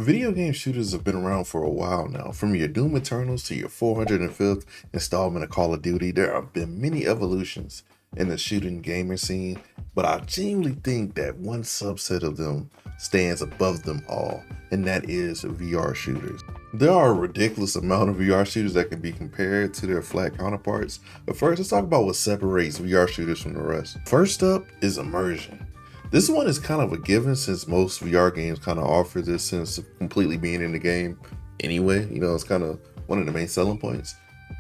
Video game shooters have been around for a while now. From your Doom Eternals to your 405th installment of Call of Duty, there have been many evolutions in the shooting gamer scene, but I genuinely think that one subset of them stands above them all, and that is VR shooters. There are a ridiculous amount of VR shooters that can be compared to their flat counterparts, but first let's talk about what separates VR shooters from the rest. First up is immersion. This one is kind of a given since most VR games kind of offer this sense of completely being in the game anyway. It's kind of one of the main selling points.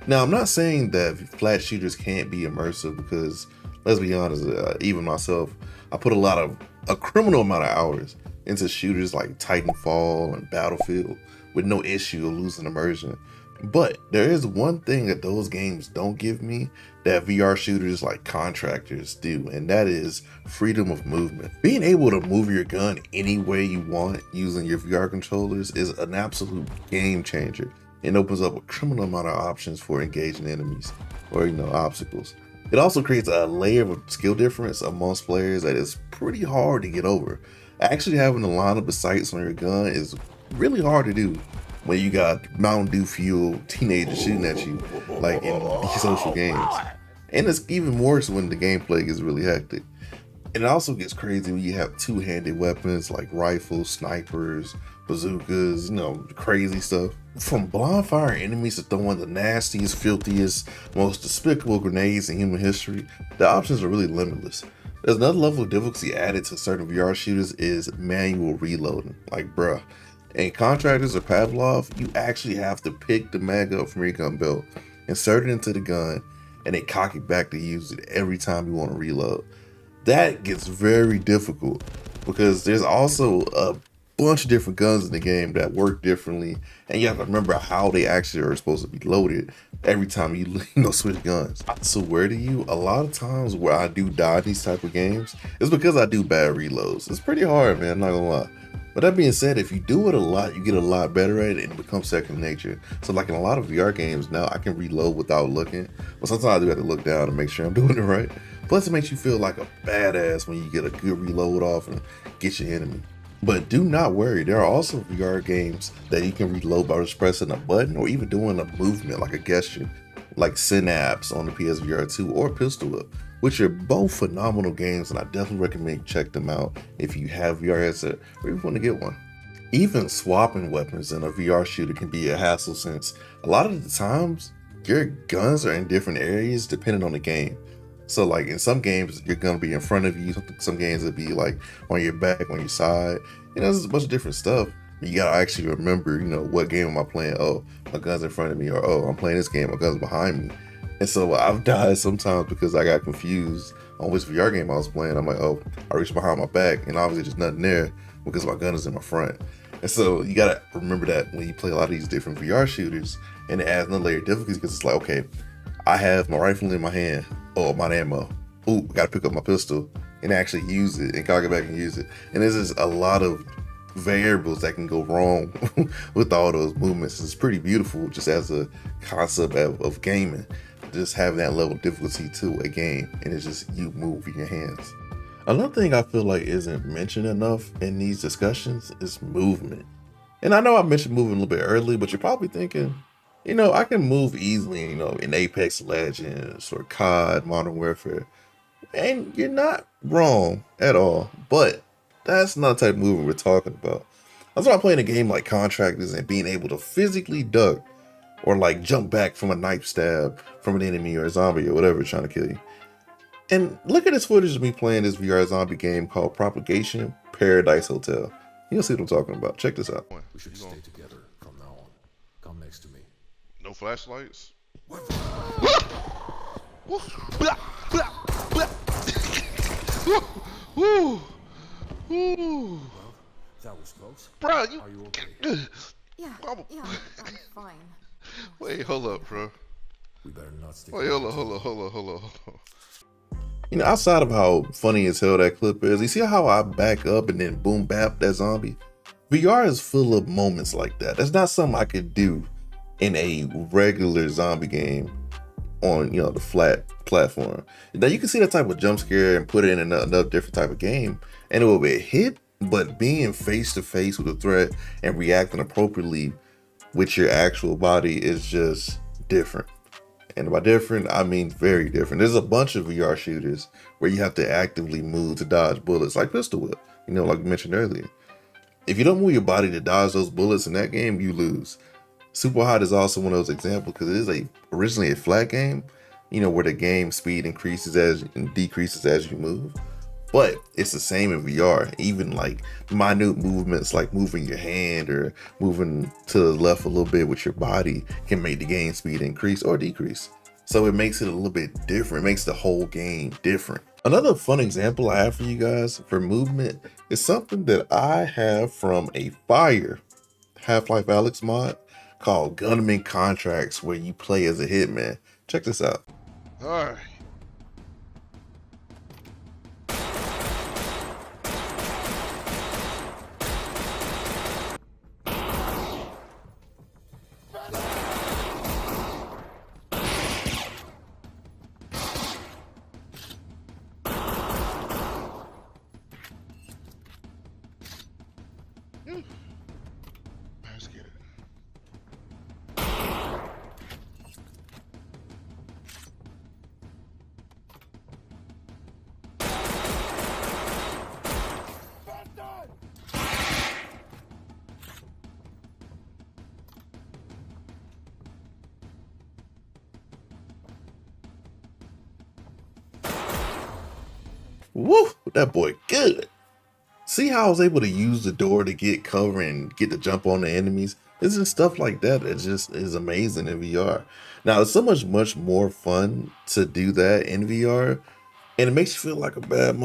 Now, I'm not saying that flat shooters can't be immersive because, let's be honest, even myself, I put a criminal amount of hours into shooters like Titanfall and Battlefield with no issue of losing immersion. But there is one thing that those games don't give me that VR shooters like Contractors do, and that is freedom of movement. Being able to move your gun any way you want using your VR controllers is an absolute game changer and opens up a criminal amount of options for engaging enemies or obstacles. It also creates a layer of skill difference amongst players that is pretty hard to get over. Actually having to line up the sights on your gun is really hard to do when you got Mountain Dew fueled teenagers shooting at you like in these social games. And it's even worse when the gameplay gets really hectic. And it also gets crazy when you have two-handed weapons like rifles, snipers, bazookas, crazy stuff. From blind fire enemies to throwing the nastiest, filthiest, most despicable grenades in human history, the options are really limitless. There's another level of difficulty added to certain VR shooters is manual reloading. Like bruh. In Contractors or Pavlov, you actually have to pick the mag up from your gun belt, insert it into the gun, and then cock it back to use it every time you want to reload. That gets very difficult because there's also a bunch of different guns in the game that work differently, and you have to remember how they actually are supposed to be loaded every time you switch guns. So where do you? A lot of times where I do die in these type of games is because I do bad reloads. It's pretty hard, man, I'm not gonna lie. But that being said, if you do it a lot, you get a lot better at it and it becomes second nature. So like in a lot of VR games now, I can reload without looking. But sometimes I do have to look down to make sure I'm doing it right. Plus it makes you feel like a badass when you get a good reload off and get your enemy. But do not worry, there are also VR games that you can reload by just pressing a button or even doing a movement like a gesture, like Synapse on the PSVR 2 or Pistol Whip, which are both phenomenal games, and I definitely recommend you check them out if you have VR headset or if you want to get one. Even swapping weapons in a VR shooter can be a hassle since a lot of the times your guns are in different areas depending on the game. So like in some games, you're gonna be in front of you. Some games will be like on your back, on your side. There's a bunch of different stuff. You gotta actually remember, what game am I playing? Oh, my gun's in front of me, or oh, I'm playing this game, my gun's behind me. And so I've died sometimes because I got confused on which VR game I was playing. I'm like, oh, I reached behind my back, and obviously there's nothing there because my gun is in my front. And so you gotta remember that when you play a lot of these different VR shooters, and it adds another layer of difficulty because it's like, okay, I have my rifle in my hand, oh, my ammo. Ooh, I gotta pick up my pistol and actually use it and cock it back and use it. And there's just a lot of variables that can go wrong with all those movements. It's pretty beautiful just as a concept of gaming. Just having that level of difficulty to a game, and it's just you moving your hands. Another thing I feel like isn't mentioned enough in these discussions is movement. And I know I mentioned moving a little bit early, but you're probably thinking, I can move easily, in Apex Legends or COD, Modern Warfare. And you're not wrong at all, but that's not the type of movement we're talking about. That's why I'm playing a game like Contractors and being able to physically duck or like jump back from a knife stab from an enemy or a zombie or whatever trying to kill you. And look at this footage of me playing this VR zombie game called Propagation Paradise Hotel. You'll see what I'm talking about. Check this out. We should stay together from now on. Come next to me. No flashlights? Well, that was close. Bro, Are you okay? Yeah, I'm fine. Wait, hold up, bro. We better not stick. Wait, hold up. Outside of how funny as hell that clip is, you see how I back up and then boom bap that zombie? VR is full of moments like that. That's not something I could do in a regular zombie game on the flat platform. Now you can see that type of jump scare and put it in another different type of game and it will be a hit, but being face to face with a threat and reacting appropriately with your actual body is just different. And by different, I mean very different. There's a bunch of VR shooters where you have to actively move to dodge bullets, like Pistol Whip, like we mentioned earlier. If you don't move your body to dodge those bullets in that game, you lose. Superhot is also one of those examples because it is originally a flat game, where the game speed increases and decreases as you move. But it's the same in VR. Even like minute movements like moving your hand or moving to the left a little bit with your body can make the game speed increase or decrease. So it makes it a little bit different. It makes the whole game different. Another fun example I have for you guys for movement is something that I have from a fire Half-Life Alyx mod called Gunman Contracts, where you play as a hitman. Check this out. All right. Let's get it. Woo, that boy good. See how I was able to use the door to get cover and get to jump on the enemies? Isn't stuff like that just is amazing in VR. Now it's so much more fun to do that in VR, and it makes you feel like a bad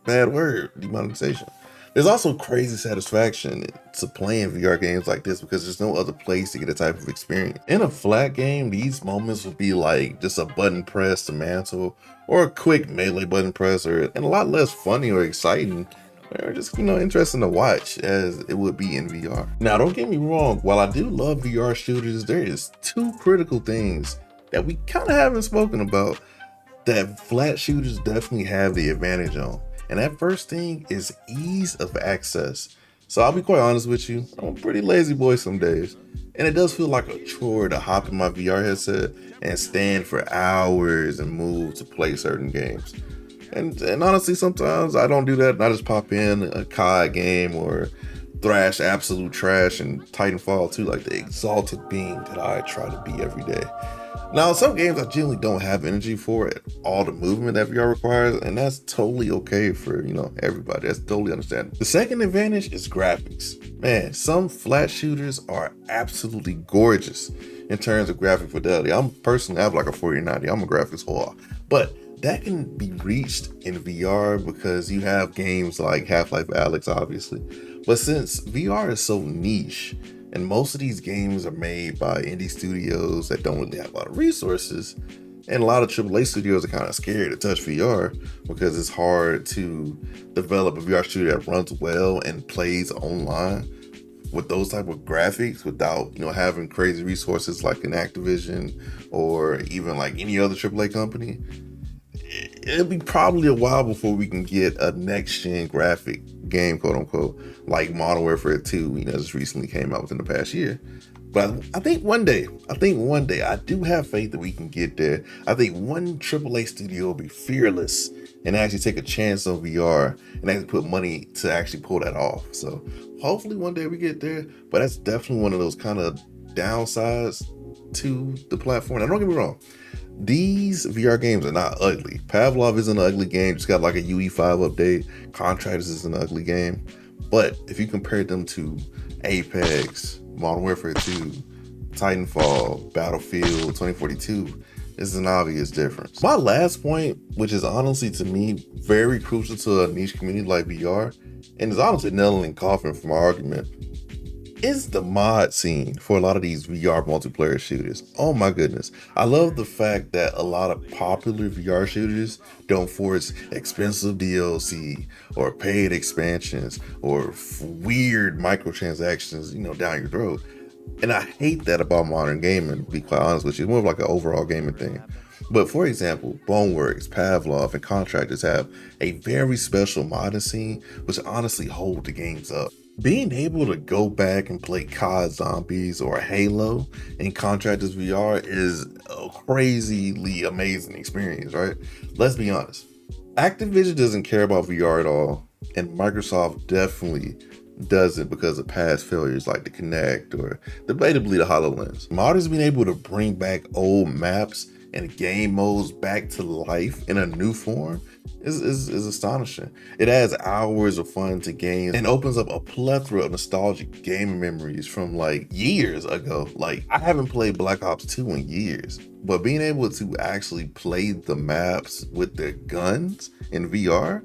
bad word, demonetization. There's also crazy satisfaction to playing VR games like this because there's no other place to get a type of experience. In a flat game, these moments would be like just a button press to mantle or a quick melee button press, and a lot less funny or exciting or just, interesting to watch as it would be in VR. Now, don't get me wrong, while I do love VR shooters, there is two critical things that we kind of haven't spoken about that flat shooters definitely have the advantage on. And that first thing is ease of access. So I'll be quite honest with you, I'm a pretty lazy boy some days. And it does feel like a chore to hop in my VR headset and stand for hours and move to play certain games. And honestly, sometimes I don't do that and I just pop in a COD game or thrash absolute trash and Titanfall 2 like the exalted being that I try to be every day. Now, some games I generally don't have energy for it, all the movement that VR requires, and that's totally okay for, everybody. That's totally understandable. The second advantage is graphics. Man, some flat shooters are absolutely gorgeous in terms of graphic fidelity. I have like a 4090. I'm a graphics whore. But that can be reached in VR because you have games like Half-Life Alyx, obviously. But since VR is so niche, and most of these games are made by indie studios that don't really have a lot of resources, and a lot of AAA studios are kind of scared to touch VR because it's hard to develop a VR shooter that runs well and plays online with those type of graphics without, having crazy resources like an Activision or even like any other AAA company. It'll be probably a while before we can get a next-gen graphic game, quote unquote, like Modern Warfare 2, just recently came out within the past year. But I think one day, I do have faith that we can get there. I think one AAA studio will be fearless and actually take a chance on VR and actually put money to actually pull that off. So hopefully one day we get there, but that's definitely one of those kind of downsides to the platform. Now, don't get me wrong. These VR games are not ugly. Pavlov isn't an ugly game, just got like a UE5 update. Contractors is an ugly game. But if you compare them to Apex, Modern Warfare 2, Titanfall, Battlefield 2042, this is an obvious difference. My last point, which is honestly to me very crucial to a niche community like VR, and is honestly nailing and coughing for my argument, is the mod scene for a lot of these VR multiplayer shooters. Oh my goodness. I love the fact that a lot of popular VR shooters don't force expensive DLC or paid expansions or weird microtransactions, down your throat. And I hate that about modern gaming, to be quite honest with you. It's more of like an overall gaming thing. But for example, Boneworks, Pavlov, and Contractors have a very special modding scene which honestly hold the games up. Being able to go back and play COD Zombies or Halo in Contractors VR is a crazily amazing experience, right? Let's be honest. Activision doesn't care about VR at all, and Microsoft definitely doesn't because of past failures like the Kinect or debatably the HoloLens. Modders being able to bring back old maps and game modes back to life in a new form is astonishing. It adds hours of fun to games and opens up a plethora of nostalgic gaming memories from like years ago. Like, I haven't played Black Ops 2 in years, but being able to actually play the maps with their guns in VR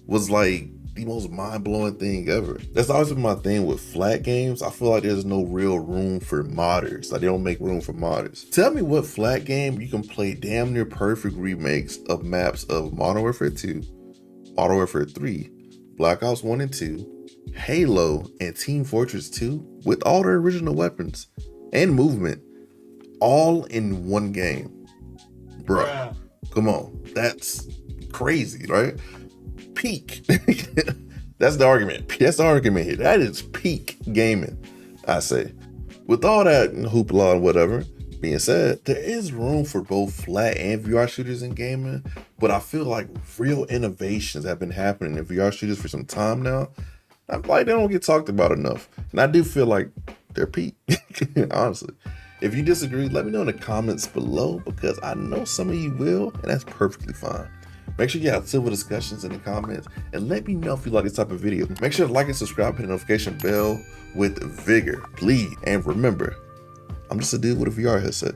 was like the most mind-blowing thing ever. That's always been my thing with flat games. I feel like there's no real room for modders. Like, they don't make room for modders. Tell me what flat game you can play damn near perfect remakes of maps of Modern Warfare 2, Modern Warfare 3, Black Ops 1 and 2, Halo, and Team Fortress 2 with all their original weapons and movement all in one game. Bruh, come on. That's crazy, right? Peak. That's the argument. That's the argument here. That is peak gaming, I say. With all that hoopla and whatever being said, there is room for both flat and VR shooters in gaming, but I feel like real innovations have been happening in VR shooters for some time now. I feel like they don't get talked about enough, and I do feel like they're peak, honestly. If you disagree, let me know in the comments below, because I know some of you will, and that's perfectly fine. Make sure you have civil discussions in the comments, and let me know if you like this type of video. Make sure to like and subscribe, hit the notification bell with vigor, please. And remember, I'm just a dude with a VR headset.